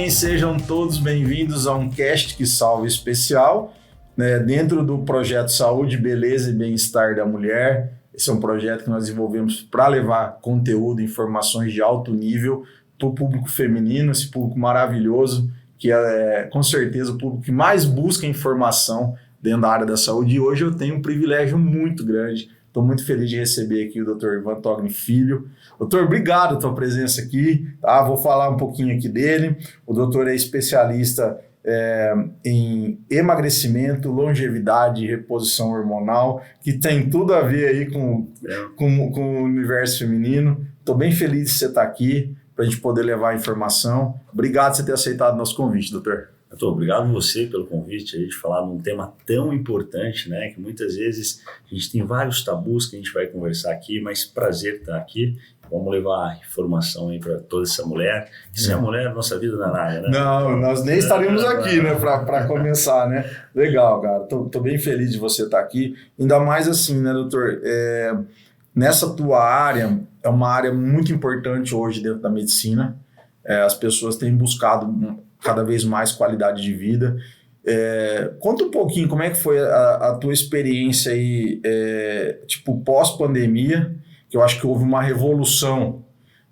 bem? Sejam todos bem-vindos a um Cast que Salva especial, né, dentro do projeto Saúde, Beleza e Bem-Estar da Mulher. Esse é um projeto que nós desenvolvemos para levar conteúdo, informações de alto nível para o público feminino, esse público maravilhoso, que é com certeza o público que mais busca informação dentro da área da saúde. E hoje eu tenho um privilégio muito grande. Estou muito feliz de receber aqui o Dr. Ivan Togni Filho. Doutor, obrigado pela tua presença aqui. Tá? Vou falar um pouquinho aqui dele. O doutor é especialista em emagrecimento, longevidade e reposição hormonal, que tem tudo a ver aí com o universo feminino. Estou bem feliz de você estar aqui para a gente poder levar a informação. Obrigado por você ter aceitado o nosso convite, doutor. Obrigado a você pelo convite aí de falar de um tema tão importante, né? Que muitas vezes a gente tem vários tabus que a gente vai conversar aqui, mas prazer estar aqui. Vamos levar informação aí para toda essa mulher. Se é a mulher, nossa vida não é nada, né? Não, nós nem estaríamos aqui, né? Para começar, né? Legal, cara. Tô bem feliz de você estar aqui. Ainda mais assim, né, doutor? Nessa tua área, é uma área muito importante hoje dentro da medicina. As pessoas têm buscado cada vez mais qualidade de vida. Conta um pouquinho como é que foi a tua experiência aí, tipo pós-pandemia, que eu acho que houve uma revolução,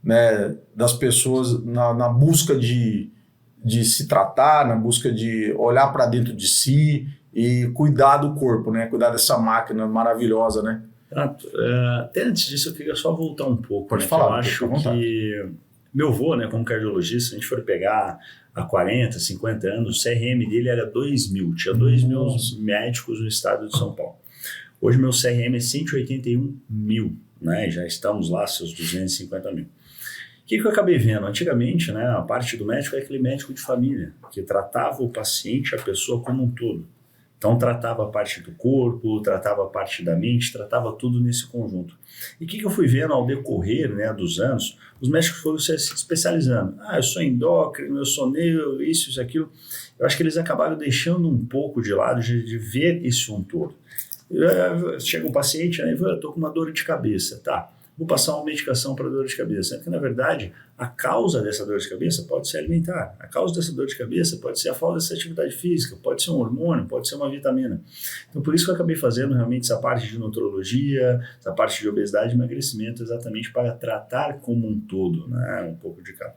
né, das pessoas na busca de se tratar, na busca de olhar para dentro de si e cuidar do corpo, né, cuidar dessa máquina maravilhosa, né? Até antes disso eu queria só voltar um pouco. Pode falar. Eu acho que meu avô, né, como cardiologista, se a gente for pegar há 40, 50 anos, o CRM dele era 2.000, tinha 2.000 médicos no estado de São Paulo. Hoje meu CRM é 181 mil, né, já estamos lá, seus 250 mil. O que eu acabei vendo? Antigamente, né, a parte do médico é aquele médico de família, que tratava o paciente, a pessoa como um todo. Então, tratava a parte do corpo, tratava a parte da mente, tratava tudo nesse conjunto. E o que eu fui vendo ao decorrer, né, dos anos, os médicos foram se especializando. Eu sou endócrino, eu sou neuro, isso, aquilo. Eu acho que eles acabaram deixando um pouco de lado de ver esse um todo. Chega um paciente, né, eu estou com uma dor de cabeça, tá? Vou passar uma medicação para dor de cabeça. Porque, na verdade, a causa dessa dor de cabeça pode ser alimentar. A causa dessa dor de cabeça pode ser a falta dessa atividade física, pode ser um hormônio, pode ser uma vitamina. Então, por isso que eu acabei fazendo realmente essa parte de nutrologia, essa parte de obesidade e emagrecimento, exatamente para tratar como um todo, né? Um pouco de cada.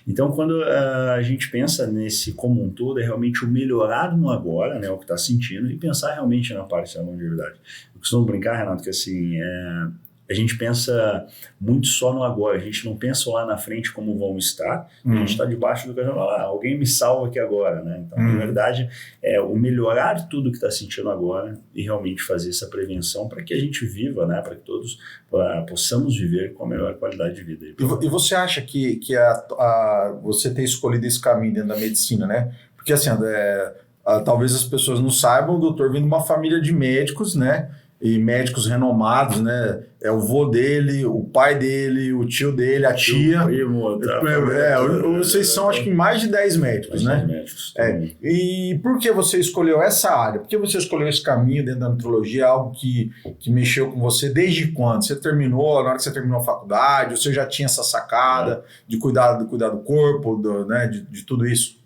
Então, quando a gente pensa nesse como um todo, é realmente o melhorar no agora, né, o que está sentindo, e pensar realmente na parte da longevidade. Eu costumo brincar, Renato, que assim, a gente pensa muito só no agora, a gente não pensa lá na frente como vamos estar, a gente está debaixo do caminhão, alguém me salva aqui agora, né? Então, na verdade, é o melhorar tudo que está sentindo agora e realmente fazer essa prevenção para que a gente viva, né? Para que todos possamos viver com a melhor qualidade de vida. E você acha que você ter escolhido esse caminho dentro da medicina, né? Porque assim, talvez as pessoas não saibam, o doutor vem de uma família de médicos, né? E médicos renomados, né? É o vô dele, o pai dele, o tio dele, a tia. Vocês são, acho que, mais de 10 médicos, né? 10 médicos. E por que você escolheu essa área? Por que você escolheu esse caminho dentro da nutrologia? Algo que mexeu com você desde quando? Você terminou, na hora que você terminou a faculdade? Ou você já tinha essa sacada de cuidar do corpo, né? De tudo isso?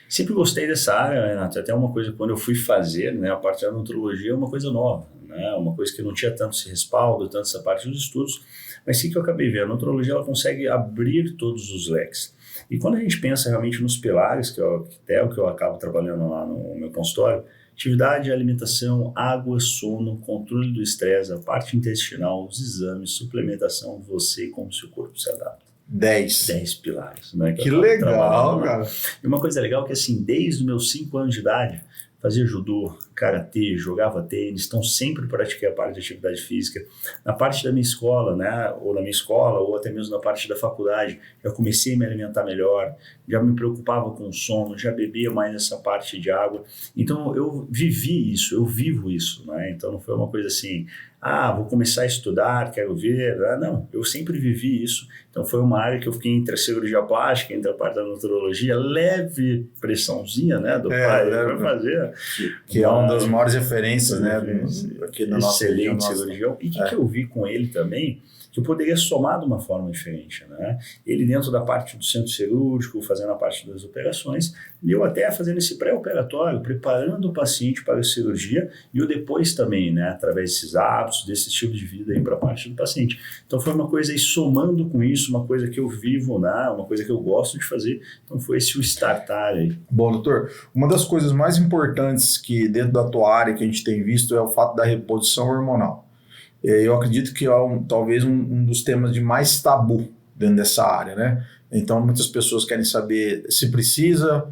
Sempre gostei dessa área, Renato. Até uma coisa, quando eu fui fazer, né, a parte da nutrologia é uma coisa nova, né, uma coisa que não tinha tanto esse respaldo, tanto essa parte dos estudos, mas sim que eu acabei vendo. A nutrologia ela consegue abrir todos os leques. E quando a gente pensa realmente nos pilares, que é o que eu acabo trabalhando lá no meu consultório, atividade, alimentação, água, sono, controle do estresse, a parte intestinal, os exames, suplementação, você e como seu corpo se adapta. 10 pilares, né? Que legal, cara. E uma coisa legal é que, assim, desde os meus 5 anos de idade, fazia judô, karatê, jogava tênis, então sempre pratiquei a parte de atividade física. Na parte da minha escola, né, ou na minha escola, ou até mesmo na parte da faculdade, já comecei a me alimentar melhor, já me preocupava com o sono, já bebia mais essa parte de água. Então eu vivi isso, eu vivo isso, né? Então não foi uma coisa assim, vou começar a estudar, quero ver. Não, eu sempre vivi isso. Então foi uma área que eu fiquei entre a cirurgia plástica, entre a parte da nutrologia, leve pressãozinha, né, do pai para fazer. Que é uma das maiores referências, né? Aqui na nossa região. Excelente cirurgião. E o que eu vi com ele também, que eu poderia somar de uma forma diferente, né? Ele dentro da parte do centro cirúrgico, fazendo a parte das operações, e eu até fazendo esse pré-operatório, preparando o paciente para a cirurgia, e o depois também, né? Através desses hábitos, desse estilo de vida aí para a parte do paciente. Então foi uma coisa aí somando com isso, uma coisa que eu vivo, né? Uma coisa que eu gosto de fazer. Então foi esse o startar aí. Bom, doutor, uma das coisas mais importantes que dentro da tua área que a gente tem visto é o fato da reposição hormonal. Eu acredito que é talvez um dos temas de mais tabu dentro dessa área, né? Então, muitas pessoas querem saber se precisa,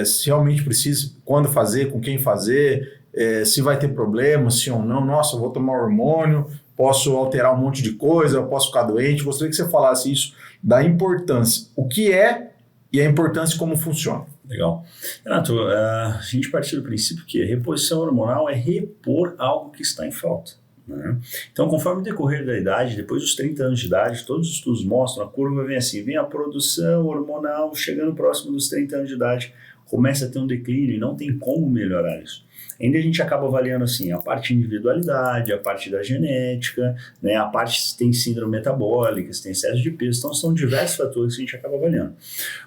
se realmente precisa, quando fazer, com quem fazer, se vai ter problema, se ou não. Nossa, eu vou tomar hormônio, posso alterar um monte de coisa, eu posso ficar doente. Gostaria que você falasse isso, da importância. O que é e a importância de como funciona. Legal. Renato, a gente parte do princípio que a reposição hormonal é repor algo que está em falta. Né? Então, conforme o decorrer da idade, depois dos 30 anos de idade, todos os estudos mostram, a curva vem assim, vem a produção hormonal chegando próximo dos 30 anos de idade, começa a ter um declínio e não tem como melhorar isso. Ainda a gente acaba avaliando assim, a parte de individualidade, a parte da genética, né, a parte se tem síndrome metabólica, se tem excesso de peso, então são diversos fatores que a gente acaba avaliando.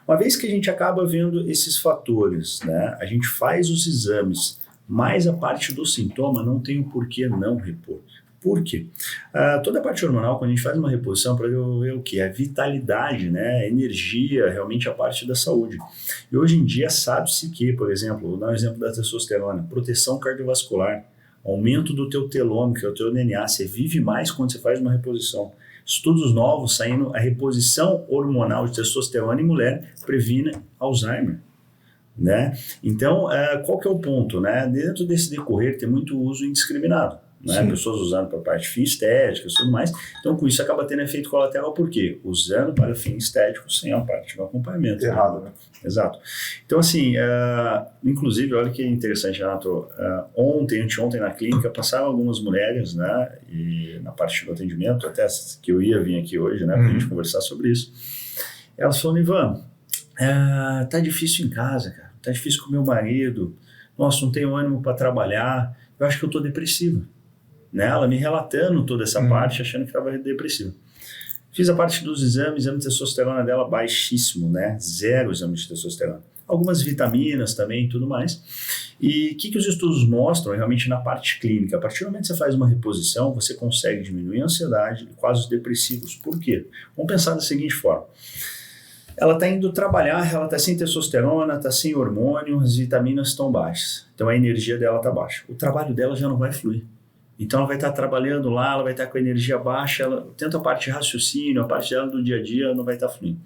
Uma vez que a gente acaba vendo esses fatores, né, a gente faz os exames, mas a parte do sintoma não tem o porquê não repor. Por quê? Toda a parte hormonal, quando a gente faz uma reposição, para ver o que? A vitalidade, né? A energia, realmente a parte da saúde. E hoje em dia sabe-se que, por exemplo, vou dar um exemplo da testosterona, proteção cardiovascular, aumento do teu telômero, que é o teu DNA, você vive mais quando você faz uma reposição. Estudos novos saindo, a reposição hormonal de testosterona em mulher previne Alzheimer. Né? Então, qual que é o ponto? Né? Dentro desse decorrer tem muito uso indiscriminado. Né? Pessoas usando para parte de fins estéticos e tudo mais. Então, com isso, acaba tendo efeito colateral, por quê? Usando para fins estéticos sem a parte do acompanhamento. Errado, né? Exato. Então, assim, inclusive, olha que interessante, Renato. Anteontem na clínica, passaram algumas mulheres, né? E na parte do atendimento, até que eu ia vir aqui hoje, né? Para a gente conversar sobre isso. Elas falaram, Ivan, tá difícil em casa, cara. Tá difícil com o meu marido. Nossa, não tenho ânimo para trabalhar. Eu acho que eu tô depressiva. Né? Ela me relatando toda essa parte, achando que estava depressiva. Fiz a parte dos exames, exame de testosterona dela baixíssimo, né? 0 exame de testosterona. Algumas vitaminas também e tudo mais. E o que os estudos mostram realmente na parte clínica? A partir do momento que você faz uma reposição, você consegue diminuir a ansiedade e quadros depressivos. Por quê? Vamos pensar da seguinte forma. Ela está indo trabalhar, ela está sem testosterona, está sem hormônio, as vitaminas estão baixas. Então a energia dela está baixa. O trabalho dela já não vai fluir. Então ela vai estar trabalhando lá, ela vai estar com a energia baixa, tanto a parte de raciocínio, a parte dela do dia a dia não vai estar fluindo.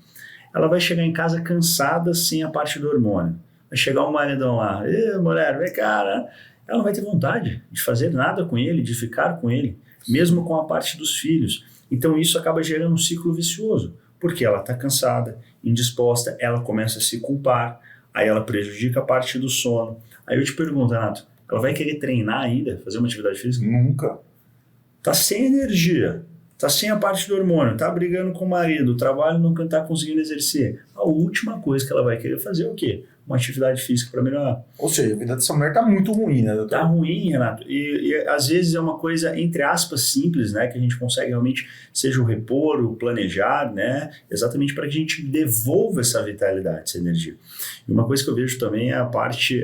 Ela vai chegar em casa cansada sem a parte do hormônio. Vai chegar um maridão lá, mulher, vem cá, né? Ela não vai ter vontade de fazer nada com ele, de ficar com ele, mesmo com a parte dos filhos. Então isso acaba gerando um ciclo vicioso, porque ela está cansada, indisposta, ela começa a se culpar, aí ela prejudica a parte do sono. Aí eu te pergunto, Renato, ela vai querer treinar ainda, fazer uma atividade física? Nunca. Tá sem energia, tá sem a parte do hormônio, tá brigando com o marido, o trabalho não tá conseguindo exercer. A última coisa que ela vai querer fazer é o quê? Uma atividade física para melhorar. Ou seja, a vida dessa mulher tá muito ruim, né, doutor? Tá ruim, Renato. E às vezes é uma coisa, entre aspas, simples, né? Que a gente consegue realmente, seja o repor, o planejar, né? Exatamente para que a gente devolva essa vitalidade, essa energia. E uma coisa que eu vejo também é a parte,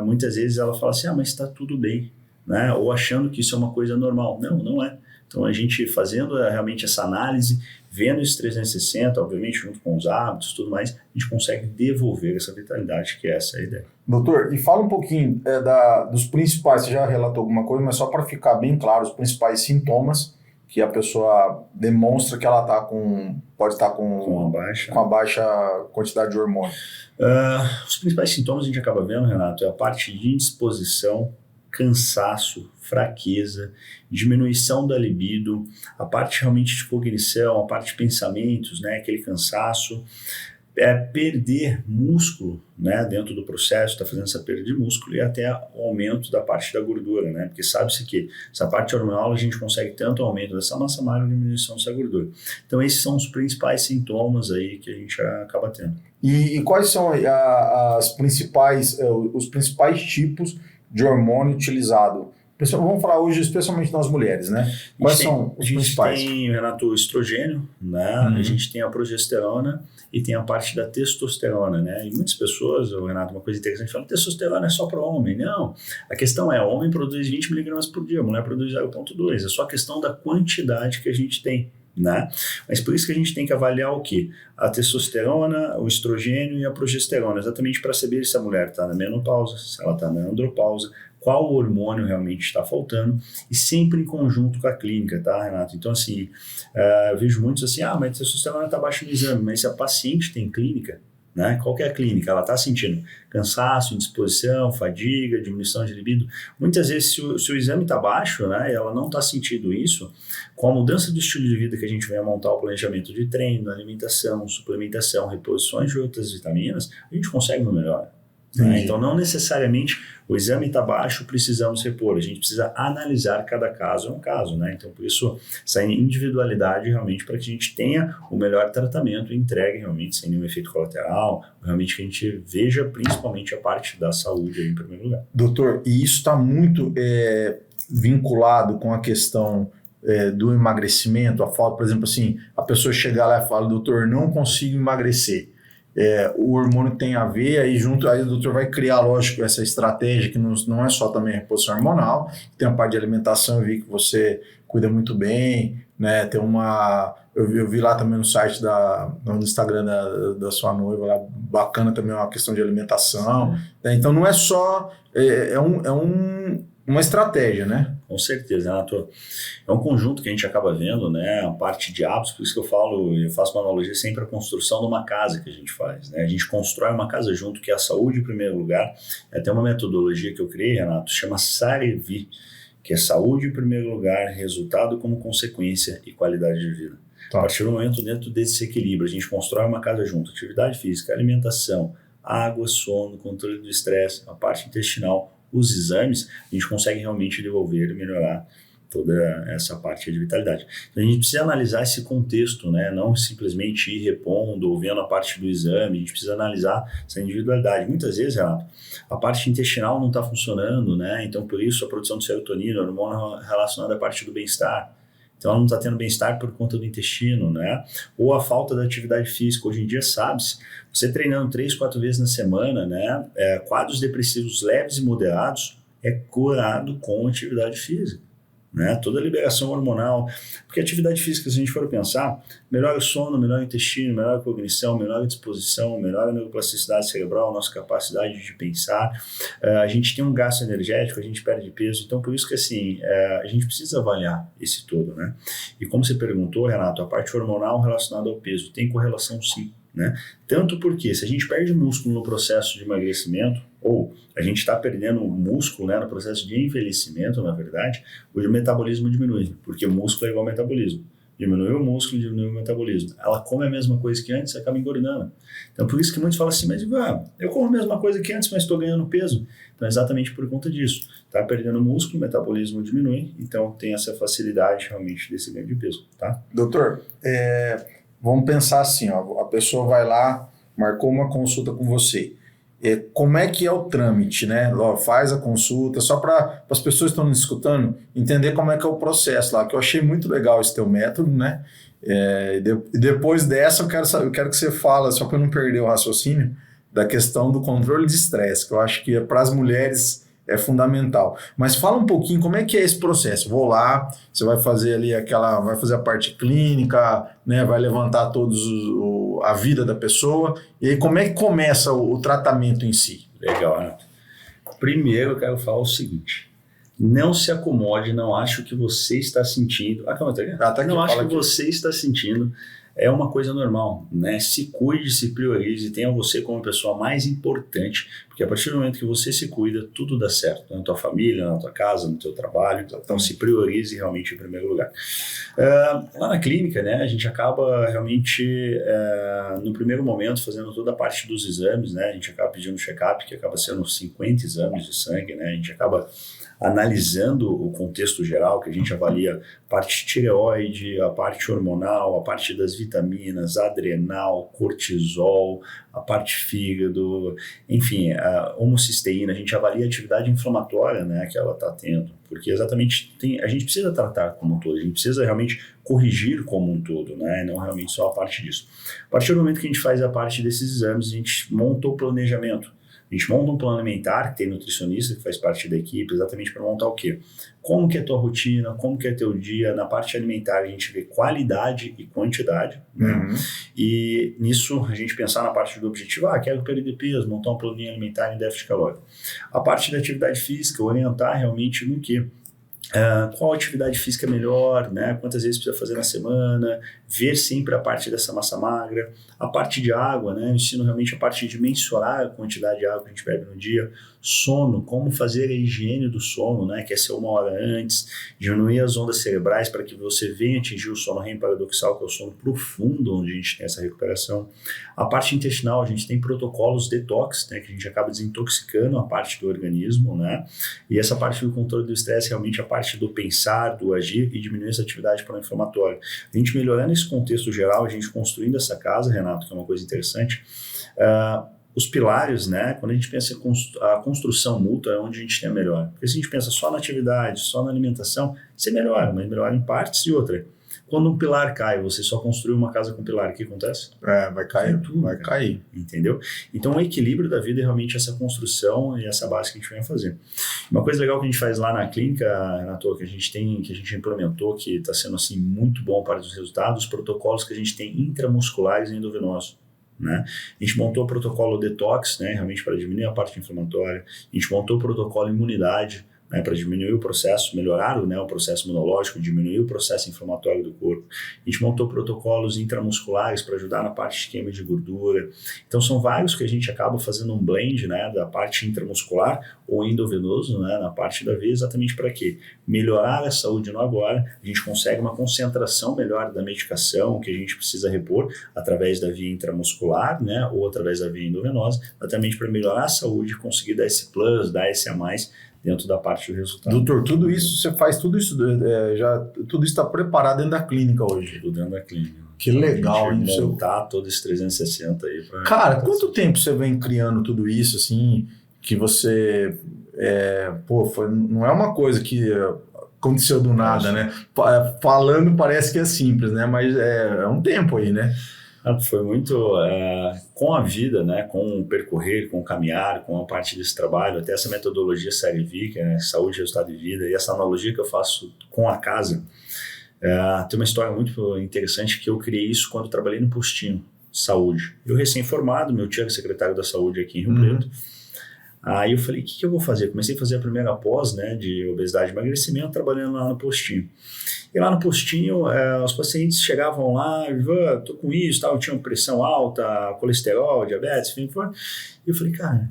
muitas vezes ela fala assim, mas tá tudo bem, né? Ou achando que isso é uma coisa normal. Não, não é. Então a gente fazendo realmente essa análise, vendo esse 360, obviamente junto com os hábitos e tudo mais, a gente consegue devolver essa vitalidade, que é essa a ideia. Doutor, e fala um pouquinho dos principais, você já relatou alguma coisa, mas só para ficar bem claro, os principais sintomas que a pessoa demonstra que ela pode estar com uma baixa quantidade de hormônio. Os principais sintomas a gente acaba vendo, Renato, é a parte de indisposição, cansaço, fraqueza, diminuição da libido, a parte realmente de cognição, a parte de pensamentos, né, aquele cansaço, perder músculo, né, dentro do processo, está fazendo essa perda de músculo e até o aumento da parte da gordura, né, porque sabe-se que essa parte hormonal a gente consegue tanto aumento dessa massa magra e diminuição dessa gordura. Então esses são os principais sintomas aí que a gente acaba tendo. E quais são as principais, os principais tipos de hormônio utilizado? Vamos falar hoje especialmente nas mulheres, né? Quais são os principais? A gente tem, Renato, o estrogênio, né? A gente tem a progesterona e tem a parte da testosterona, né? E muitas pessoas, Renato, uma coisa interessante, falam que testosterona é só para homem. Não, a questão é, o homem produz 20 miligramas por dia, a mulher produz 0,2. É só a questão da quantidade que a gente tem, né? Mas por isso que a gente tem que avaliar o quê? A testosterona, o estrogênio e a progesterona, exatamente para saber se a mulher está na menopausa, se ela está na andropausa, qual hormônio realmente está faltando, e sempre em conjunto com a clínica, tá, Renato? Então, assim, eu vejo muitos assim, mas a testosterona está baixa no exame, mas se a paciente tem clínica, né? Qual que é a clínica? Ela está sentindo cansaço, indisposição, fadiga, diminuição de libido. Muitas vezes, se o exame está baixo, né, e ela não está sentindo isso, com a mudança do estilo de vida que a gente vem a montar o planejamento de treino, alimentação, suplementação, reposições de outras vitaminas, a gente consegue uma melhora. Né? Então, não necessariamente o exame está baixo, precisamos repor. A gente precisa analisar cada caso, é um caso, né? Então, por isso, essa individualidade realmente para que a gente tenha o melhor tratamento e entregue realmente sem nenhum efeito colateral, realmente que a gente veja principalmente a parte da saúde aí em primeiro lugar. Doutor, e isso está muito vinculado com a questão do emagrecimento, a falta, por exemplo, assim, a pessoa chegar lá e fala, doutor, não consigo emagrecer. O hormônio tem a ver, aí o doutor vai criar, lógico, essa estratégia que não é só também a reposição hormonal, tem a parte de alimentação, eu vi que você cuida muito bem, né? Tem eu vi lá também no site no Instagram da sua noiva, lá, bacana também uma questão de alimentação, né? Então não é só, uma estratégia, né? Com certeza, Renato. É um conjunto que a gente acaba vendo, né? A parte de hábitos, por isso que eu faço uma analogia sempre à construção de uma casa que a gente faz, né? A gente constrói uma casa junto, que é a saúde em primeiro lugar. Até uma metodologia que eu criei, Renato, chama SAREVI, que é saúde em primeiro lugar, resultado como consequência e qualidade de vida. Tá. A partir do momento dentro desse equilíbrio, a gente constrói uma casa junto, atividade física, alimentação, água, sono, controle do estresse, a parte intestinal, os exames, a gente consegue realmente devolver e melhorar toda essa parte de vitalidade. Então, a gente precisa analisar esse contexto, né? Não simplesmente ir repondo ou vendo a parte do exame, a gente precisa analisar essa individualidade. Muitas vezes, Renato, a parte intestinal não está funcionando, né? Então, por isso, a produção de serotonina, hormônio relacionado à parte do bem-estar. Então, ela não está tendo bem-estar por conta do intestino, né? Ou a falta da atividade física. Hoje em dia, sabe-se, você treinando 3, 4 vezes na semana, né? Quadros depressivos leves e moderados é curado com atividade física. Né? Toda a liberação hormonal, porque a atividade física, se a gente for pensar, melhora o sono, melhora o intestino, melhora a cognição, melhora a disposição, melhora a neuroplasticidade cerebral, nossa capacidade de pensar, a gente tem um gasto energético, a gente perde peso, então por isso que assim, a gente precisa avaliar esse todo, né? E como você perguntou, Renato, a parte hormonal relacionada ao peso tem correlação sim, né? Tanto porque se a gente perde músculo no processo de emagrecimento, ou a gente está perdendo músculo, né, no processo de envelhecimento, na verdade, o metabolismo diminui, porque o músculo é igual ao metabolismo. Diminui o músculo, diminui o metabolismo. Ela come a mesma coisa que antes e acaba engordando. Então, por isso que muitos falam assim, mas eu como a mesma coisa que antes, mas estou ganhando peso. Então, é exatamente por conta disso. Está perdendo músculo, o metabolismo diminui, então tem essa facilidade realmente desse ganho de peso, tá? Doutor, vamos pensar assim, ó, a pessoa vai lá, marcou uma consulta com você. Como é que é o trâmite, né? Faz a consulta, só para as pessoas que estão nos escutando entender como é que é o processo lá, que eu achei muito legal esse teu método, né? Depois dessa eu quero que você fale, só para eu não perder o raciocínio, da questão do controle de estresse, que eu acho que para as mulheres é fundamental. Mas fala um pouquinho como é que é esse processo. Vou lá, você vai fazer ali vai fazer a parte clínica, né? Vai levantar a vida da pessoa. E aí como é que começa o tratamento em si? Legal, né? Primeiro eu quero falar o seguinte: não se acomode, não ache o que você está sentindo. Calma, tá aqui? Não ache o que você está sentindo. É uma coisa normal, né? Se cuide, se priorize, tenha você como a pessoa mais importante, porque a partir do momento que você se cuida, tudo dá certo, na tua família, na tua casa, no teu trabalho, então se priorize realmente em primeiro lugar. Lá na clínica, né, a gente acaba realmente, no primeiro momento, fazendo toda a parte dos exames, né? A gente acaba pedindo check-up, que acaba sendo 50 exames de sangue, né? A gente acaba analisando o contexto geral, que a gente avalia a parte tireoide, a parte hormonal, a parte das vitaminas, adrenal, cortisol, a parte fígado, enfim, a homocisteína, a gente avalia a atividade inflamatória, né, que ela está tendo, porque exatamente a gente precisa tratar como um todo, a gente precisa realmente corrigir como um todo, né, não realmente só a parte disso. A partir do momento que a gente faz a parte desses exames, a gente monta o planejamento. A gente monta um plano alimentar, que tem nutricionista que faz parte da equipe, exatamente para montar o quê? Como que é a tua rotina, como que é teu dia. Na parte alimentar a gente vê qualidade e quantidade, né? E nisso a gente pensar na parte do objetivo, quero perder peso, montar um planinho alimentar em déficit calórico. A parte da atividade física, orientar realmente no quê? Qual atividade física é melhor, né? Quantas vezes precisa fazer na semana, ver sempre a parte dessa massa magra, a parte de água, né? Eu ensino realmente a parte de mensurar a quantidade de água que a gente bebe no dia, sono, como fazer a higiene do sono, né? Que é ser 1 hora antes, diminuir as ondas cerebrais para que você venha atingir o sono REM paradoxal, que é o sono profundo, onde a gente tem essa recuperação. A parte intestinal, a gente tem protocolos detox, né? Que a gente acaba desintoxicando a parte do organismo, né? E essa parte do controle do estresse, realmente a parte do pensar, do agir e diminuir essa atividade pró-inflamatória. A gente melhorando esse contexto geral, a gente construindo essa casa, Renato, que é uma coisa interessante, os pilares, né, quando a gente pensa em a construção mútua é onde a gente tem a melhor. Porque se a gente pensa só na atividade, só na alimentação, você melhora, mas melhora em partes e outra. Quando um pilar cai, você só construiu uma casa com pilar, o que acontece? Vai cair, tudo, vai cair. Entendeu? Então o equilíbrio da vida é realmente essa construção e essa base que a gente vem fazer. Uma coisa legal que a gente faz lá na clínica, Renato, que a gente implementou, que está sendo assim muito bom para os resultados, os protocolos que a gente tem intramusculares e endovenosos. Né? A gente montou o protocolo detox, né, realmente para diminuir a parte inflamatória. A gente montou o protocolo imunidade, né, para diminuir o processo, melhorar, né, o processo imunológico, diminuir o processo inflamatório do corpo. A gente montou protocolos intramusculares para ajudar na parte de queima de gordura. Então são vários que a gente acaba fazendo um blend, né, da parte intramuscular ou endovenoso, né, na parte da veia, exatamente para quê? Melhorar a saúde no agora, a gente consegue uma concentração melhor da medicação que a gente precisa repor através da via intramuscular, né, ou através da via endovenosa, exatamente para melhorar a saúde e conseguir dar esse plus, dar esse a mais dentro da parte do resultado. Doutor, tudo isso, você faz tudo isso, tudo isso está preparado dentro da clínica hoje? Tudo dentro da clínica. Que legal, hein? Montar todo esse 360 aí. Cara, quanto tempo você vem criando tudo isso, assim, que você, não é uma coisa que aconteceu do nada, né? Falando parece que é simples, né? Mas é um tempo aí, né? Foi muito com a vida, né, com o percorrer, com o caminhar, com a parte desse trabalho, até essa metodologia SERV, que é saúde, resultado de vida, e essa analogia que eu faço com a casa. Tem uma história muito interessante que eu criei isso quando eu trabalhei no postinho de saúde. Eu recém-formado, meu tio era secretário da saúde aqui em Rio Preto. Aí eu falei, o que eu vou fazer? Comecei a fazer a primeira pós, né, de obesidade e emagrecimento, trabalhando lá no postinho. E lá no postinho, os pacientes chegavam lá, tô com isso, tal, tinham pressão alta, colesterol, diabetes, enfim. E eu falei, cara,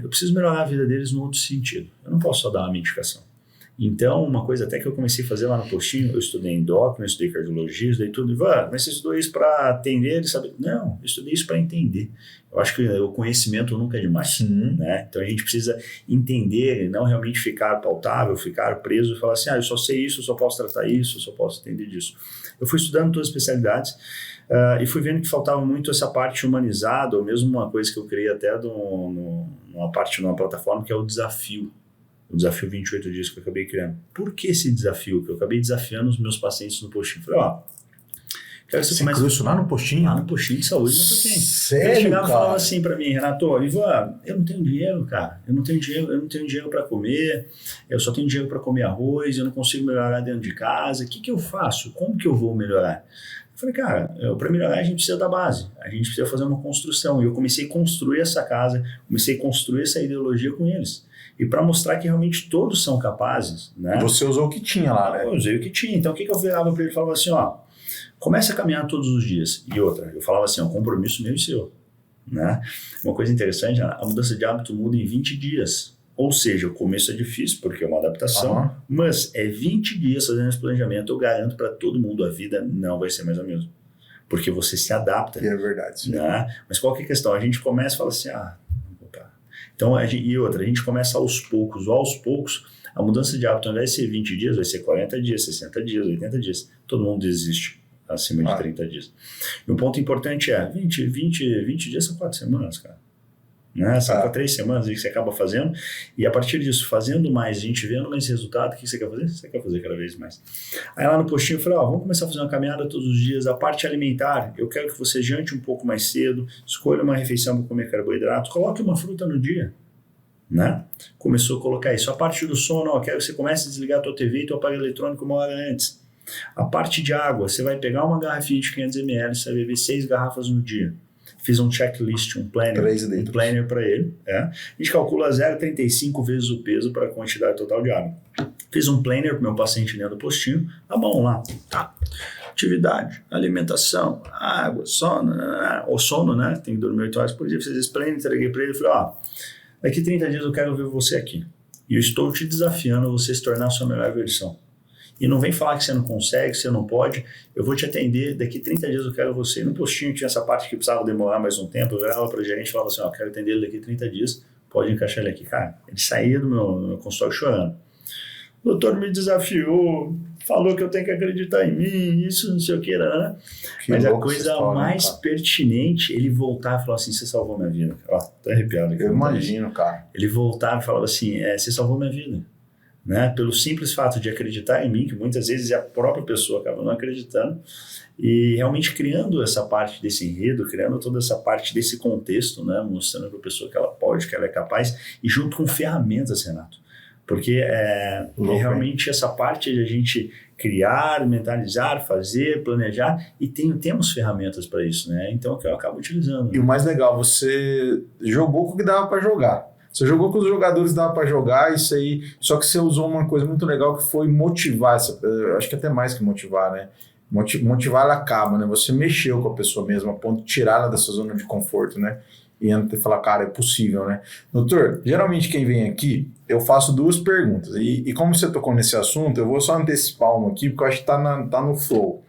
eu preciso melhorar a vida deles no outro sentido. Eu não posso só dar uma medicação. Então, uma coisa até que eu comecei a fazer lá no postinho, eu estudei endócrino, eu estudei cardiologia, estudei tudo. Mas você estudou isso para atender, sabe? Não, eu estudei isso para entender. Eu acho que o conhecimento nunca é demais. Né? Então, a gente precisa entender e não realmente ficar pautável, ficar preso e falar assim, eu só sei isso, eu só posso tratar isso, eu só posso entender disso. Eu fui estudando todas as especialidades e fui vendo que faltava muito essa parte humanizada, ou mesmo uma coisa que eu criei até numa plataforma que é o desafio. O desafio 28 dias que eu acabei criando. Por que esse desafio? Que eu acabei desafiando os meus pacientes no postinho. Falei, quero que você comece... isso lá no postinho? Lá no postinho de saúde você tem. Sério, ele chegava cara? E falava assim pra mim, Renato, Ivan, eu não tenho dinheiro, cara. Eu não tenho dinheiro pra comer, eu só tenho dinheiro pra comer arroz, eu não consigo melhorar dentro de casa. O que eu faço? Como que eu vou melhorar? Eu falei, cara, para melhorar a gente precisa da base, a gente precisa fazer uma construção. E eu comecei a construir essa casa, comecei a construir essa ideologia com eles. E para mostrar que realmente todos são capazes, né? Você usou o que tinha lá, né? Eu usei o que tinha. Então, o que eu virava para ele? Falava assim, comece a caminhar todos os dias. E outra, eu falava assim, compromisso meu e seu, né? Uma coisa interessante, a mudança de hábito muda em 20 dias. Ou seja, o começo é difícil, porque é uma adaptação, mas é 20 dias fazendo esse planejamento, eu garanto para todo mundo, a vida não vai ser mais a mesma. Porque você se adapta. É verdade. Né? Mas qual que é a questão? A gente começa e fala assim, Então, a gente começa aos poucos, A mudança de hábito, ao invés de ser 20 dias, vai ser 40 dias, 60 dias, 80 dias. Todo mundo desiste acima de 30 dias. E um ponto importante é, 20 dias são 4 semanas, cara. Né? São 3 semanas aí que você acaba fazendo, e a partir disso, fazendo mais, a gente vendo mais resultado, o que você quer fazer? Você quer fazer cada vez mais. Aí lá no postinho eu falei, vamos começar a fazer uma caminhada todos os dias. A parte alimentar, eu quero que você jante um pouco mais cedo, escolha uma refeição para comer carboidratos, coloque uma fruta no dia. Né? Começou a colocar isso. A parte do sono, quero que você comece a desligar a tua TV e teu aparelho eletrônico 1 hora antes. A parte de água, você vai pegar uma garrafinha de 500 ml, você vai beber 6 garrafas no dia. Fiz um checklist, um planner para ele. A gente calcula 0,35 vezes o peso para a quantidade total de água. Fiz um planner para o meu paciente dentro do postinho. Vamos lá. Atividade, alimentação, água, sono, ou sono, né? Tem que dormir 8 horas por dia. Fiz esse planner, entreguei para ele e falei, daqui 30 dias eu quero ver você aqui. E eu estou te desafiando a você se tornar a sua melhor versão. E não vem falar que você não consegue, que você não pode. Eu vou te atender, daqui 30 dias eu quero você. No postinho tinha essa parte que precisava demorar mais um tempo. Eu virava para o gerente e falava assim, quero atender ele daqui 30 dias. Pode encaixar ele aqui. Cara, ele saía do meu consultório chorando. O doutor me desafiou, falou que eu tenho que acreditar em mim, isso não sei o que, né? Mas a coisa mais pertinente, ele voltava e falava assim, você salvou minha vida. Tô arrepiado aqui. Eu imagino, cara. Ele voltava e falava assim, você salvou minha vida. Né? Pelo simples fato de acreditar em mim, que muitas vezes a própria pessoa acaba não acreditando, e realmente criando essa parte desse enredo, criando toda essa parte desse contexto, né? Mostrando para a pessoa que ela pode, que ela é capaz, e junto com ferramentas, Renato. Porque realmente essa parte de a gente criar, mentalizar, fazer, planejar, e temos ferramentas para isso, né? Então é o que eu acabo utilizando. E o mais legal, você jogou com o que dava para jogar. Você jogou com os jogadores, dava para jogar, isso aí. Só que você usou uma coisa muito legal que foi motivar. Acho que até mais que motivar, né? Motivar ela acaba, né? Você mexeu com a pessoa mesmo, a ponto de tirar ela dessa zona de conforto, né? E antes de falar, cara, é possível, né? Doutor, geralmente quem vem aqui, eu faço 2 perguntas. E como você tocou nesse assunto, eu vou só antecipar uma aqui, porque eu acho que tá no flow.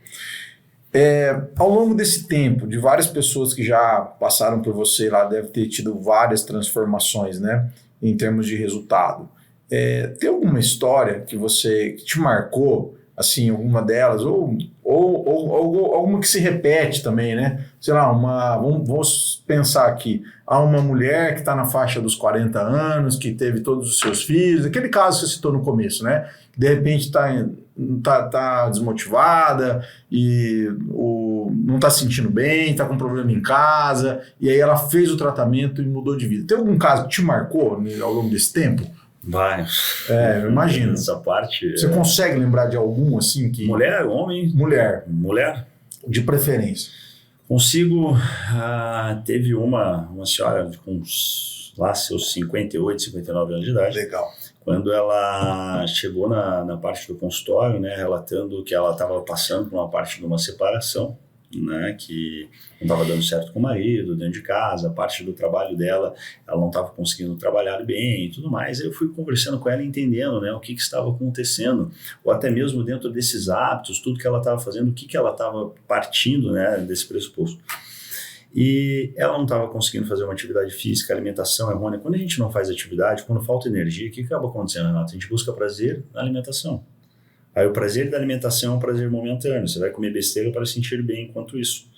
Ao longo desse tempo, de várias pessoas que já passaram por você lá, deve ter tido várias transformações, né, em termos de resultado. Tem alguma história que te marcou, assim, alguma delas, ou alguma que se repete também, né? Sei lá, vamos pensar aqui, há uma mulher que está na faixa dos 40 anos, que teve todos os seus filhos, aquele caso que você citou no começo, né? De repente tá desmotivada e não tá se sentindo bem, tá com problema em casa, e aí ela fez o tratamento e mudou de vida. Tem algum caso que te marcou ao longo desse tempo? Vai. Eu imagino. Essa parte. Você consegue lembrar de algum assim que. Mulher, homem? Mulher. De preferência. Consigo. Teve uma senhora com seus 58, 59 anos de idade. Legal. Quando ela chegou na parte do consultório, né, relatando que ela estava passando por uma parte de uma separação, né, que não estava dando certo com o marido, dentro de casa, a parte do trabalho dela, ela não estava conseguindo trabalhar bem e tudo mais. Aí eu fui conversando com ela, entendendo, né, o que estava acontecendo, ou até mesmo dentro desses hábitos, tudo que ela estava fazendo, o que ela estava partindo, né, desse pressuposto. E ela não estava conseguindo fazer uma atividade física, alimentação errônea. Quando a gente não faz atividade, quando falta energia, o que acaba acontecendo, Renato? A gente busca prazer na alimentação. Aí o prazer da alimentação é um prazer momentâneo. Você vai comer besteira para se sentir bem enquanto isso.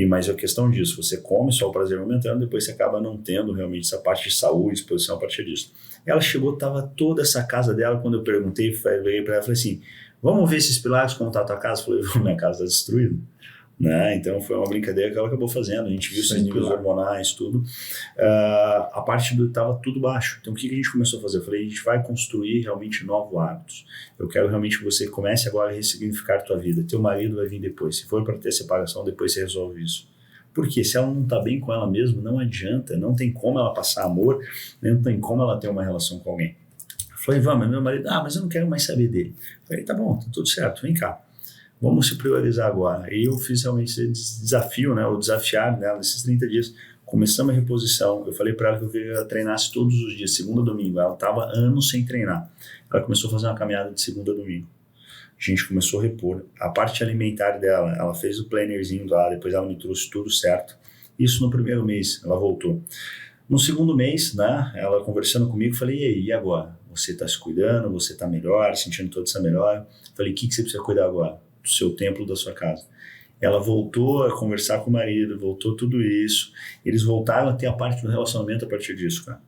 Mas a questão disso, você come só o prazer momentâneo, depois você acaba não tendo realmente essa parte de saúde, exposição a partir disso. Ela chegou, estava toda essa casa dela, quando eu perguntei, veio para ela e falei assim, vamos ver esses pilares, como está a tua casa? Eu falei, minha casa está destruída. Né? Então foi uma brincadeira que ela acabou fazendo, a gente viu esses níveis hormonais, tudo. A parte estava tudo baixo. Então o que a gente começou a fazer? Eu falei, a gente vai construir realmente novos hábitos. Eu quero realmente que você comece agora a ressignificar a tua vida. Teu marido vai vir depois. Se for para ter separação, depois você resolve isso. Porque se ela não está bem com ela mesma, não adianta, não tem como ela passar amor, não tem como ela ter uma relação com alguém. Eu falei, vamos, meu marido, mas eu não quero mais saber dele. Eu falei, tá bom, tá tudo certo, vem cá. Vamos se priorizar agora. E eu fiz realmente esse desafio, né, o desafiar dela nesses 30 dias. Começamos a reposição. Eu falei para ela que eu queria que ela treinasse todos os dias, segunda a domingo. Ela estava anos sem treinar. Ela começou a fazer uma caminhada de segunda a domingo. A gente começou a repor. A parte alimentar dela, ela fez o plannerzinho lá, depois ela me trouxe tudo certo. Isso no primeiro mês, ela voltou. No segundo mês, né, ela conversando comigo, falei, e aí, e agora? você está se cuidando, você está melhor, sentindo toda essa melhora. Falei, o que você precisa cuidar agora? Do seu templo, da sua casa. Ela voltou a conversar com o marido, voltou tudo isso. Eles voltaram a ter a parte do relacionamento a partir disso, cara.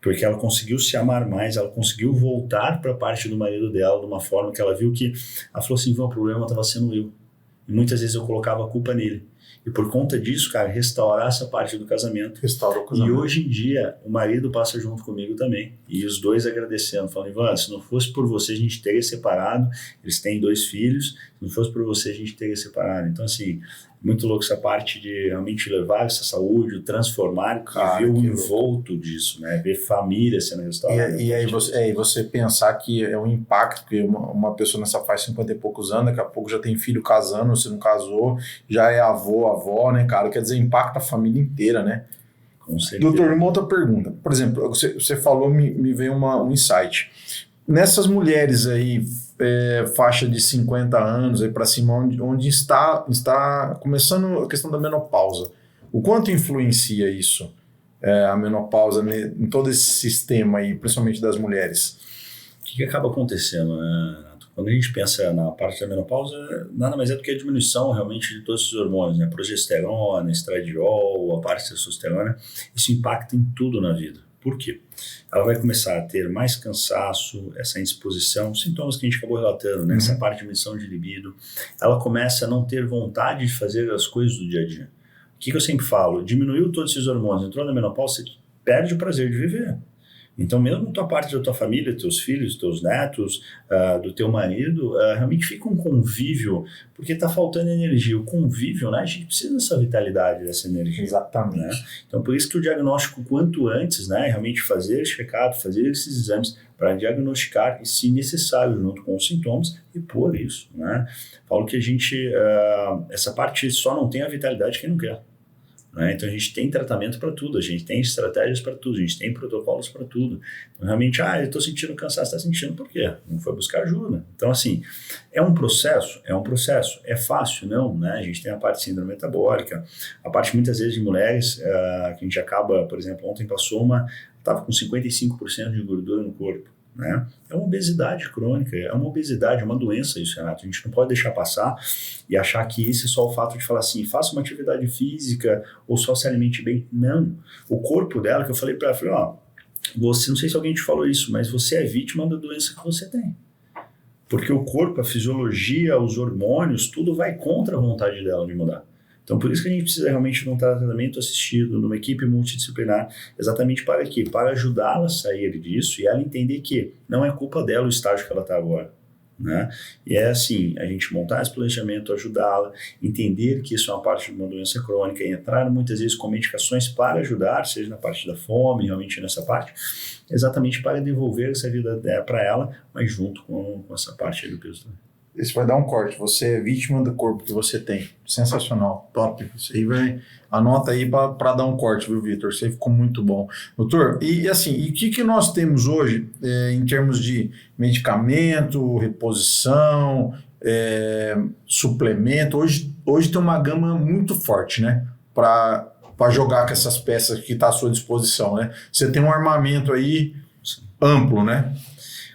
Porque ela conseguiu se amar mais, ela conseguiu voltar para a parte do marido dela de uma forma que ela viu que... Ela falou assim, o problema estava sendo eu. E muitas vezes eu colocava a culpa nele. E por conta disso, cara, restaurar essa parte do casamento. Restaurou o casamento. E hoje em dia, o marido passa junto comigo também. E os dois agradecendo, falando, Ivan, se não fosse por você, a gente teria separado. Eles têm 2 filhos. Se não fosse por você, a gente teria separado. Então, assim, muito louco essa parte de realmente levar essa saúde, transformar, ver o envolto disso, né? Ver família sendo restaurada. E aí você pensar que é um impacto, que uma pessoa nessa faixa 50 e poucos anos, daqui a pouco já tem filho casando, você não casou, já é avó, né, cara? Quer dizer, impacta a família inteira, né? Com certeza. Doutor, uma outra pergunta. Por exemplo, você falou, me veio um insight. Nessas mulheres aí, faixa de 50 anos aí para cima, onde está começando a questão da menopausa, o quanto influencia isso, a menopausa, em todo esse sistema aí, principalmente das mulheres? O que acaba acontecendo, né, Renato? Quando a gente pensa na parte da menopausa, nada mais é do que a diminuição realmente de todos esses hormônios, né? Progesterona, estradiol, a parte de testosterona, isso impacta em tudo na vida. Por quê? Ela vai começar a ter mais cansaço, essa indisposição, sintomas que a gente acabou relatando, né? Essa parte de diminuição de libido. Ela começa a não ter vontade de fazer as coisas do dia a dia. O que eu sempre falo? Diminuiu todos esses hormônios, entrou na menopausa, você perde o prazer de viver. Então, mesmo tua parte da tua família, teus filhos, teus netos, do teu marido, realmente fica um convívio, porque está faltando energia. O convívio, né? A gente precisa dessa vitalidade, dessa energia. Exatamente. Né? Então, por isso que o diagnóstico, quanto antes, né? Realmente fazer check-up, fazer esses exames para diagnosticar e, se necessário, junto com os sintomas, e pôr isso. Né? Falo que a gente, essa parte só não tem a vitalidade quem não quer. Né? Então a gente tem tratamento para tudo, a gente tem estratégias para tudo, a gente tem protocolos para tudo. Então realmente, eu estou sentindo cansaço, está sentindo por quê? Não foi buscar ajuda. Então assim, é um processo, é fácil? Não, né? A gente tem a parte de síndrome metabólica, a parte muitas vezes de mulheres, que a gente acaba, por exemplo, ontem passou estava com 55% de gordura no corpo. Né? É uma obesidade crônica, é uma obesidade, é uma doença isso, Renato. A gente não pode deixar passar e achar que esse é só o fato de falar assim, faça uma atividade física ou só se alimente bem. Não. O corpo dela, que eu falei para ela, você, não sei se alguém te falou isso, mas você é vítima da doença que você tem. Porque o corpo, a fisiologia, os hormônios, tudo vai contra a vontade dela de mudar. Então, por isso que a gente precisa realmente de um tratamento assistido, numa equipe multidisciplinar, exatamente para quê? Para ajudá-la a sair disso e ela entender que não é culpa dela o estágio que ela está agora. Né? E é assim, a gente montar esse planejamento, ajudá-la, entender que isso é uma parte de uma doença crônica, e entrar muitas vezes com medicações para ajudar, seja na parte da fome, realmente nessa parte, exatamente para devolver essa vida para ela, mas junto com essa parte do peso também. Esse vai dar um corte. Você é vítima do corpo que você tem. Sensacional. Top. Isso aí anota aí para dar um corte, viu, Vitor? Isso aí ficou muito bom. Doutor, e assim, e o que nós temos hoje em termos de medicamento, reposição, suplemento? Hoje tem uma gama muito forte, né? Para jogar com essas peças que está à sua disposição, né? Você tem um armamento aí amplo, né?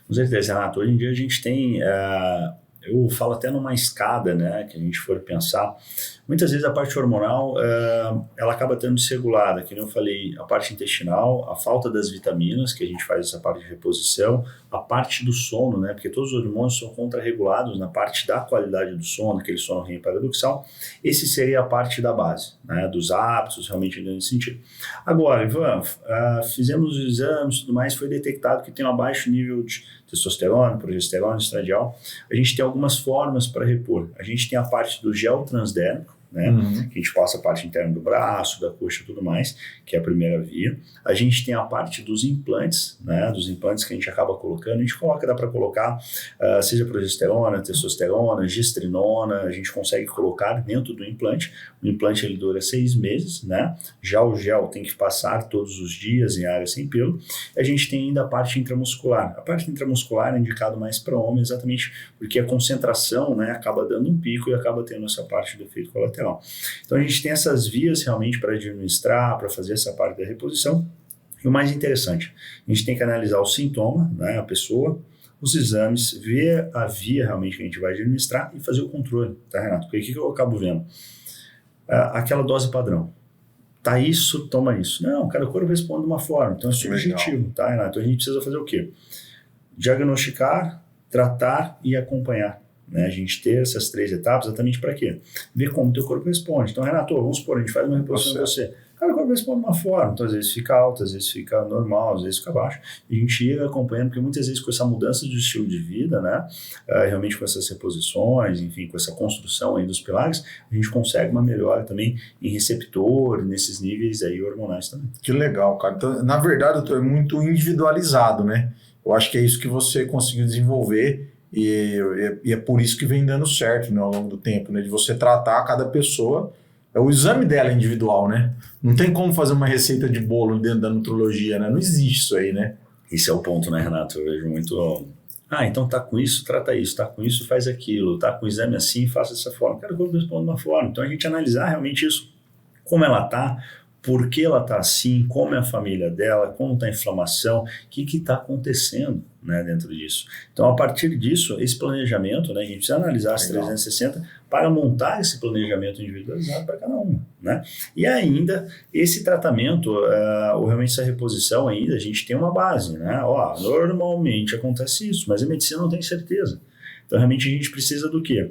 Com certeza, Renato. Hoje em dia a gente tem... eu falo até numa escada, né, que a gente for pensar, muitas vezes a parte hormonal, ela acaba estando desregulada, que nem eu falei, a parte intestinal, a falta das vitaminas, que a gente faz essa parte de reposição, a parte do sono, né, porque todos os hormônios são contrarregulados na parte da qualidade do sono, aquele sono REM paradoxal, esse seria a parte da base, né, dos hábitos, realmente nesse sentido. Agora, Ivan, fizemos os exames e tudo mais, foi detectado que tem um baixo nível de testosterona, progesterona, estradiol. A gente tem algumas formas para repor. A gente tem a parte do gel transdérmico, né? Que a gente passa a parte interna do braço, da coxa e tudo mais, que é a primeira via. A gente tem a parte dos implantes, né? Dos implantes que a gente acaba colocando. A gente dá para colocar, seja progesterona, testosterona, gestrinona, a gente consegue colocar dentro do implante. O implante ele dura 6 meses, né? Já o gel tem que passar todos os dias em área sem pelo. A gente tem ainda a parte intramuscular. A parte intramuscular é indicado mais para homem, exatamente porque a concentração, né, acaba dando um pico e acaba tendo essa parte do efeito colateral. Então a gente tem essas vias realmente para administrar, para fazer essa parte da reposição. E o mais interessante, a gente tem que analisar o sintoma, né, a pessoa, os exames, ver a via realmente que a gente vai administrar e fazer o controle, tá, Renato? Porque o que eu acabo vendo? Aquela dose padrão. Tá isso, toma isso. Não, cada corpo responde de uma forma, então é subjetivo, tá, Renato? Então a gente precisa fazer o quê? Diagnosticar, tratar e acompanhar. Né? A gente ter essas 3 etapas exatamente para quê? Ver como o teu corpo responde. Então, Renato, vamos supor, a gente faz uma reposição em você. Cada corpo responde de uma forma, então às vezes fica alto, às vezes fica normal, às vezes fica baixo. E a gente ia acompanhando, porque muitas vezes com essa mudança de estilo de vida, né, realmente com essas reposições, enfim, com essa construção aí dos pilares, a gente consegue uma melhora também em receptor, nesses níveis aí hormonais também. Que legal, cara. Então, na verdade, doutor, é muito individualizado, né? Eu acho que é isso que você conseguiu desenvolver e é por isso que vem dando certo, né, ao longo do tempo, né? De você tratar cada pessoa. O exame dela é individual, né? Não tem como fazer uma receita de bolo dentro da nutrologia, né? Não existe isso aí, né? Esse é o ponto, né, Renato? Eu vejo muito... então tá com isso, trata isso. Tá com isso, faz aquilo. Tá com o exame assim, faça dessa forma. Cada corpo responde de uma forma. Então a gente analisar realmente isso. Como ela tá, por que ela tá assim, como é a família dela, como tá a inflamação, o que está acontecendo, né, dentro disso. Então, a partir disso, esse planejamento, né, a gente precisa analisar as 360 para montar esse planejamento individualizado para cada uma, né? E ainda, esse tratamento, ou realmente essa reposição ainda, a gente tem uma base, né? Normalmente acontece isso, mas a medicina não tem certeza. Então, realmente, a gente precisa do quê?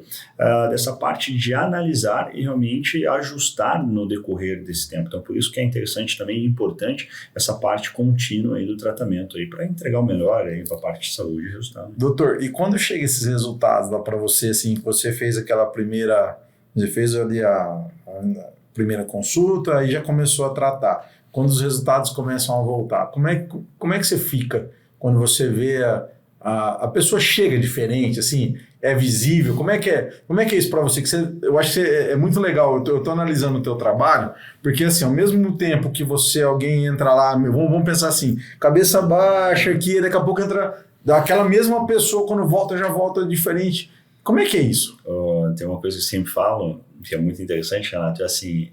Dessa parte de analisar e realmente ajustar no decorrer desse tempo. Então, por isso que é interessante também e importante essa parte contínua aí do tratamento aí para entregar o melhor aí para a parte de saúde e resultado. Doutor, e quando chega esses resultados lá para você, assim, que você fez aquela primeira, você fez ali a primeira consulta e já começou a tratar. Quando os resultados começam a voltar, como é que você fica quando você vê a pessoa chega diferente, assim, é visível? Como é que é isso para você? Eu acho que é muito legal. Eu tô analisando o teu trabalho, porque assim, ao mesmo tempo que alguém entra lá, vamos pensar assim, cabeça baixa aqui, daqui a pouco entra daquela mesma pessoa, quando volta, já volta diferente. Como é que é isso? Tem uma coisa que eu sempre falo, que é muito interessante, Renato, é assim,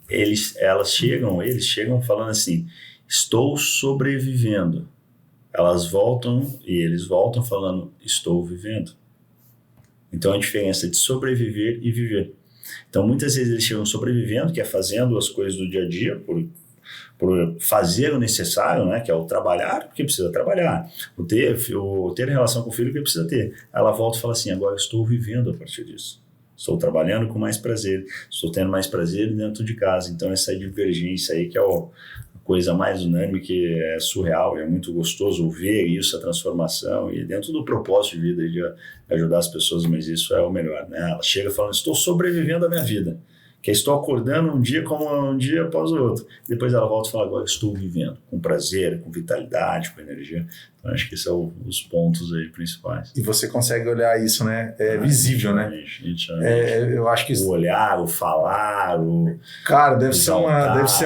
eles chegam falando assim, estou sobrevivendo. Eles voltam falando, estou vivendo. Então, a diferença de sobreviver e viver. Então, muitas vezes eles chegam sobrevivendo, que é fazendo as coisas do dia a dia, por fazer o necessário, né, que é o trabalhar, porque precisa trabalhar, o ter relação com o filho que precisa ter. Ela volta e fala assim, agora estou vivendo a partir disso. Estou trabalhando com mais prazer, estou tendo mais prazer dentro de casa. Então, essa divergência aí que é a coisa mais unânime, que é surreal, é muito gostoso ver isso, a transformação, e dentro do propósito de vida de ajudar as pessoas, mas isso é o melhor, né? Ela chega falando, estou sobrevivendo a minha vida, que estou acordando um dia como um dia após o outro. Depois ela volta e fala, agora estou vivendo, com prazer, com vitalidade, com energia. Então, acho que esses são os pontos aí principais. E você consegue olhar isso, né? É visível, né? Eu acho que o olhar, o falar, Cara, deve ser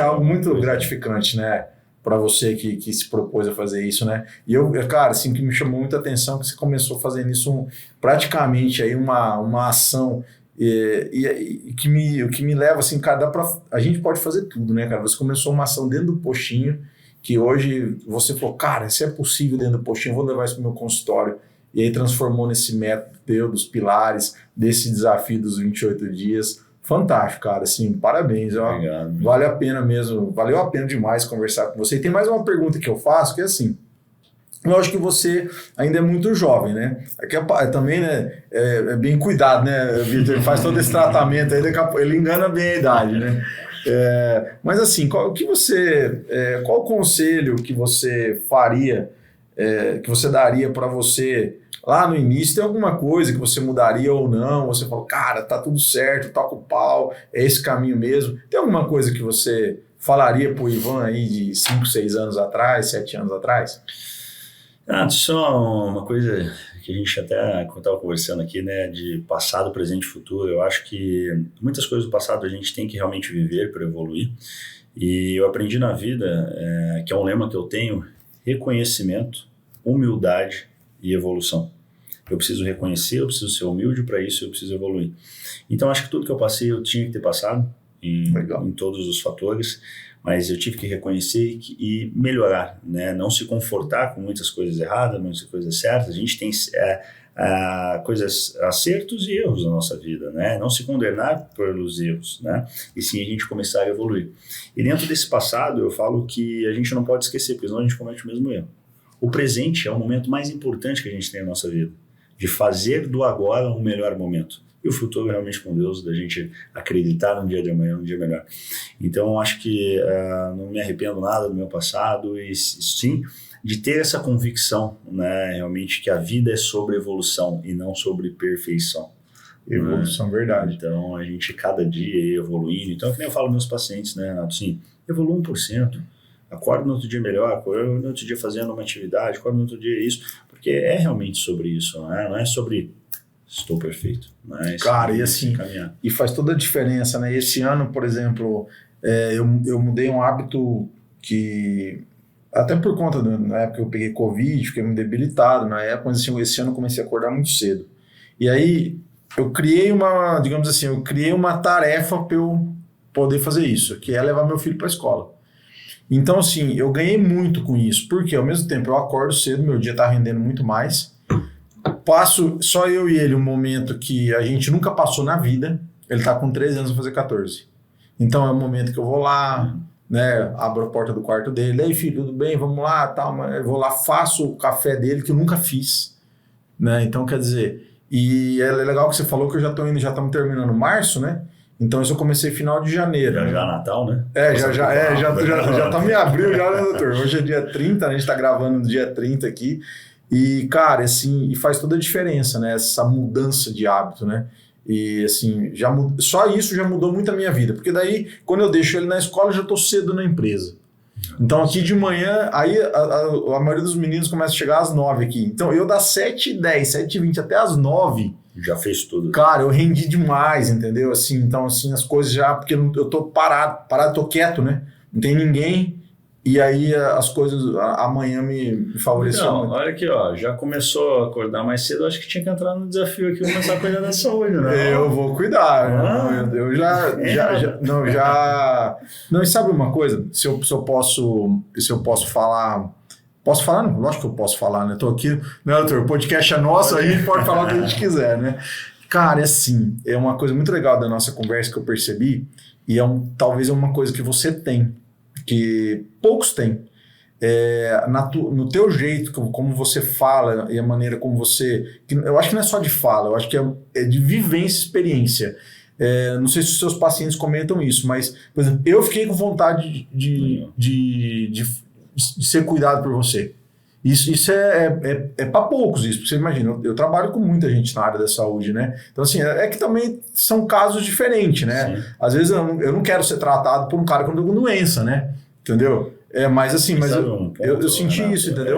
algo muito gratificante, né? Para você que se propôs a fazer isso, né? E cara, assim, que me chamou muita atenção que você começou fazendo isso praticamente aí uma ação. E o que me leva assim, cara, a gente pode fazer tudo, né, cara? Você começou uma ação dentro do postinho, que hoje você falou, cara, se é possível dentro do postinho, eu vou levar isso para o meu consultório. E aí transformou nesse método dos pilares, desse desafio dos 28 dias. Fantástico, cara, assim, parabéns. Obrigado. Vale a pena mesmo, valeu a pena demais conversar com você. E tem mais uma pergunta que eu faço, que é assim, eu acho que você ainda é muito jovem, né? Aqui também, né, é bem cuidado, né, Vitor? Ele faz todo esse tratamento aí, ele engana bem a idade, né? Mas assim, qual o conselho que você faria, que você daria para você lá no início? Tem alguma coisa que você mudaria ou não? Você falou, cara, tá tudo certo, toca o pau, é esse caminho mesmo. Tem alguma coisa que você falaria pro Ivan aí de 5, 6 anos atrás, 7 anos atrás? Só uma coisa que a gente até estava conversando aqui, né, de passado, presente e futuro. Eu acho que muitas coisas do passado a gente tem que realmente viver para evoluir. E eu aprendi na vida, que é um lema que eu tenho, reconhecimento, humildade e evolução. Eu preciso reconhecer, eu preciso ser humilde para isso, eu preciso evoluir. Então, acho que tudo que eu passei, eu tinha que ter passado em todos os fatores, mas eu tive que reconhecer e melhorar, né? Não se confortar com muitas coisas erradas, muitas coisas certas. A gente tem coisas, acertos e erros na nossa vida, né? Não se condenar pelos erros, né? E sim a gente começar a evoluir. E dentro desse passado eu falo que a gente não pode esquecer, porque senão a gente comete o mesmo erro. O presente é o momento mais importante que a gente tem na nossa vida, de fazer do agora um melhor momento. E o futuro realmente com Deus, da gente acreditar no dia de amanhã, um dia melhor. Então eu acho que não me arrependo nada do meu passado e sim de ter essa convicção, né, realmente que a vida é sobre evolução e não sobre perfeição. Evolução, verdade. Então a gente cada dia evoluindo. Então que nem eu falo aos meus pacientes, né, Renato, assim, evolua 1%. Acorda no outro dia melhor, acorda no outro dia fazendo uma atividade, acorda no outro dia isso, porque é realmente sobre isso, né? Não é sobre estou perfeito. Né? Cara, e assim, e faz toda a diferença, né? Esse ano, por exemplo, eu mudei um hábito que, até por conta na época eu peguei Covid, fiquei muito debilitado na época, mas assim, esse ano eu comecei a acordar muito cedo. E aí eu criei uma tarefa para eu poder fazer isso, que é levar meu filho para a escola. Então, assim, eu ganhei muito com isso, porque ao mesmo tempo eu acordo cedo, meu dia tá rendendo muito mais, passo só eu e ele um momento que a gente nunca passou na vida, ele tá com 13 anos, vai fazer 14. Então é um momento que eu vou lá, né, abro a porta do quarto dele, ei filho, tudo bem, vamos lá, tal, eu vou lá, faço o café dele, que eu nunca fiz, né, então quer dizer, e é legal que você falou que eu já estamos terminando março, né, então isso eu comecei final de janeiro. Já, né? Já Natal, né? Já tá em abril já, né, doutor? Hoje é dia 30, a gente tá gravando no dia 30 aqui. E, cara, assim, e faz toda a diferença, né? Essa mudança de hábito, né? E, assim, só isso já mudou muito a minha vida. Porque daí, quando eu deixo ele na escola, eu já tô cedo na empresa. Então, aqui de manhã, aí a maioria dos meninos começa a chegar às 9 aqui. Então, eu das 7h10, 7h20 até às 9... Já fez tudo. Cara, eu rendi demais, entendeu? Assim, então, assim, as coisas já... Porque eu tô parado, tô quieto, né? Não tem ninguém. E aí as coisas amanhã me favoreceram. Não, muito. olha aqui, ó, já começou a acordar mais cedo, acho que tinha que entrar no desafio aqui, começar a cuidar da saúde, né? Eu vou cuidar, eu já... Não, e sabe uma coisa? Se eu posso falar... Posso falar? Não, lógico que eu posso falar, né? Tô aqui, né, doutor? O podcast é nosso, aí a gente pode falar o que a gente quiser, né? Cara, é assim, é uma coisa muito legal da nossa conversa que eu percebi, e talvez é uma coisa que você tem, que poucos têm. No teu jeito, como você fala e a maneira como você... Eu acho que não é só de fala, eu acho que é de vivência e experiência. Não sei se os seus pacientes comentam isso, mas, por exemplo, eu fiquei com vontade de ser cuidado por você. Isso é para poucos, isso, porque você imagina, eu trabalho com muita gente na área da saúde, né? Então, assim, é que também são casos diferentes, né? Sim. Às vezes eu não quero ser tratado por um cara com doença, né? Entendeu? Mas assim, eu senti isso, entendeu?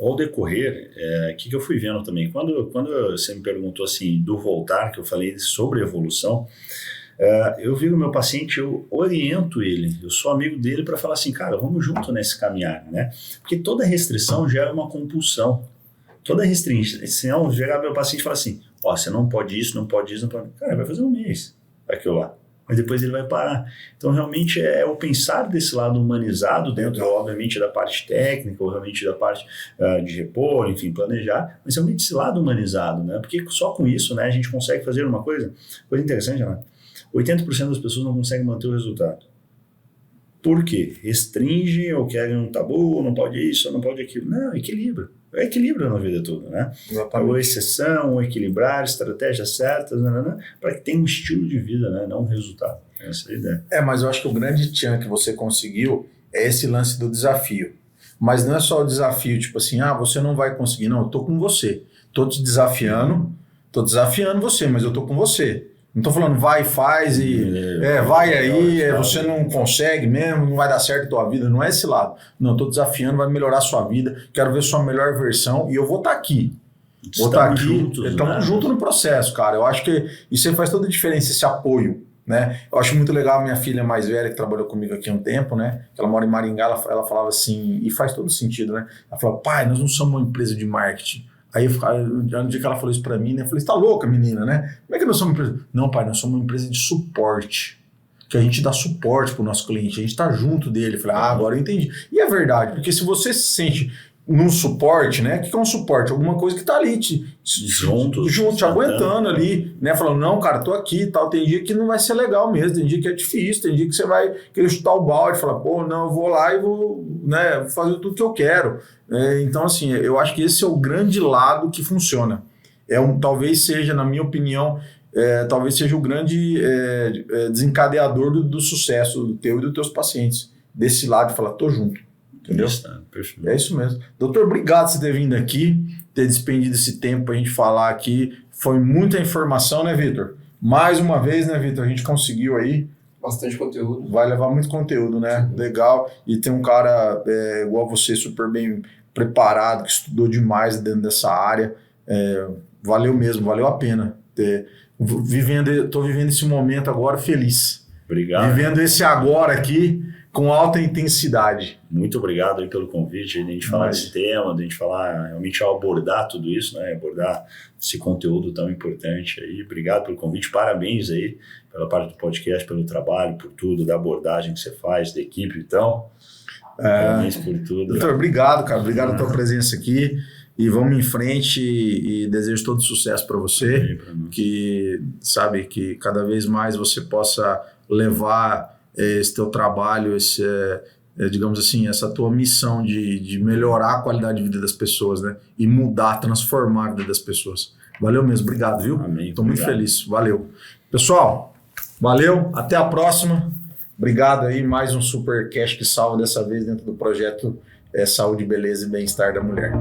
Ao decorrer, que eu fui vendo também, quando você me perguntou assim, do voltar, que eu falei sobre evolução, eu vi o meu paciente, eu oriento ele, eu sou amigo dele para falar assim, cara, vamos junto nesse caminhar, né? Porque toda restrição gera uma compulsão. Toda restrição gera meu paciente e fala assim, ó, você não pode isso, não pode isso, não pode... Cara, vai fazer um mês aquilo lá. Mas depois ele vai parar. Então, realmente, é o pensar desse lado humanizado dentro, obviamente, da parte técnica, ou realmente da parte de repor, enfim, planejar, mas realmente esse lado humanizado, né? Porque só com isso, né, a gente consegue fazer uma coisa interessante, né? 80% das pessoas não conseguem manter o resultado. Por quê? Restringem ou querem um tabu, não pode isso, não pode aquilo. Não, equilíbrio. É equilíbrio na vida toda, né? Ou exceção, ou equilibrar, estratégias certas, para que tenha um estilo de vida, né? Não um resultado. Essa é a ideia. Mas eu acho que o grande tchan que você conseguiu é esse lance do desafio. Mas não é só o desafio, tipo assim, você não vai conseguir. Não, eu tô com você. Tô te desafiando você, mas eu tô com você. Não tô falando vai, faz vai aí, você não consegue mesmo, não vai dar certo a tua vida, não é esse lado. Não, eu tô desafiando, vai melhorar a sua vida, quero ver sua melhor versão e eu vou estar aqui. Estamos juntos no processo, cara. Eu acho que isso aí faz toda a diferença, esse apoio, né? Eu acho muito legal a minha filha mais velha, que trabalhou comigo aqui há um tempo, né? Ela mora em Maringá, ela falava assim, e faz todo sentido, né? Ela falava, pai, nós não somos uma empresa de marketing. Aí no dia que ela falou isso pra mim, né? Eu falei, você tá louca, menina, né? Como é que nós somos uma empresa? Não, pai, nós somos uma empresa de suporte. que a gente dá suporte pro nosso cliente, a gente tá junto dele. Eu falei, agora eu entendi. E é verdade, porque se você se sente num suporte, né? O que é um suporte? Alguma coisa que tá ali junto, te aguentando ali, né? Falando, não, cara, tô aqui e tal. Tem dia que não vai ser legal mesmo, tem dia que é difícil, tem dia que você vai querer chutar o balde, falar, pô, não, eu vou lá e vou, né, fazer tudo que eu quero. Então, assim, eu acho que esse é o grande lado que funciona. Talvez seja, na minha opinião, talvez seja o grande desencadeador do sucesso do teu e dos teus pacientes. Desse lado de falar, tô junto. Entendeu? É isso mesmo. Doutor, obrigado por você ter vindo aqui, ter despendido esse tempo para a gente falar aqui. Foi muita informação, né, Vitor? Mais uma vez, né, Vitor? A gente conseguiu aí. Bastante conteúdo. Vai levar muito conteúdo, né? Sim. Legal. E tem um cara igual você, super bem preparado, que estudou demais dentro dessa área. Valeu mesmo, valeu a pena. Estou vivendo esse momento agora feliz. Obrigado. Vivendo esse agora aqui com alta intensidade. Muito obrigado aí pelo convite, de a gente falar desse tema, de a gente falar, realmente abordar tudo isso, né? Abordar esse conteúdo tão importante aí. Obrigado pelo convite, parabéns aí pela parte do podcast, pelo trabalho, por tudo, da abordagem que você faz, da equipe, então. Parabéns por tudo. Doutor, obrigado, cara. Obrigado pela tua presença aqui. E vamos em frente e desejo todo sucesso para você. Que cada vez mais você possa levar esse teu trabalho, digamos assim, essa tua missão de melhorar a qualidade de vida das pessoas, né? E mudar, transformar a vida das pessoas. Valeu mesmo, obrigado, viu? Amém. Estou muito feliz, valeu. Pessoal, valeu, até a próxima. Obrigado aí, mais um Super Cash que salva dessa vez dentro do projeto Saúde, Beleza e Bem-Estar da Mulher.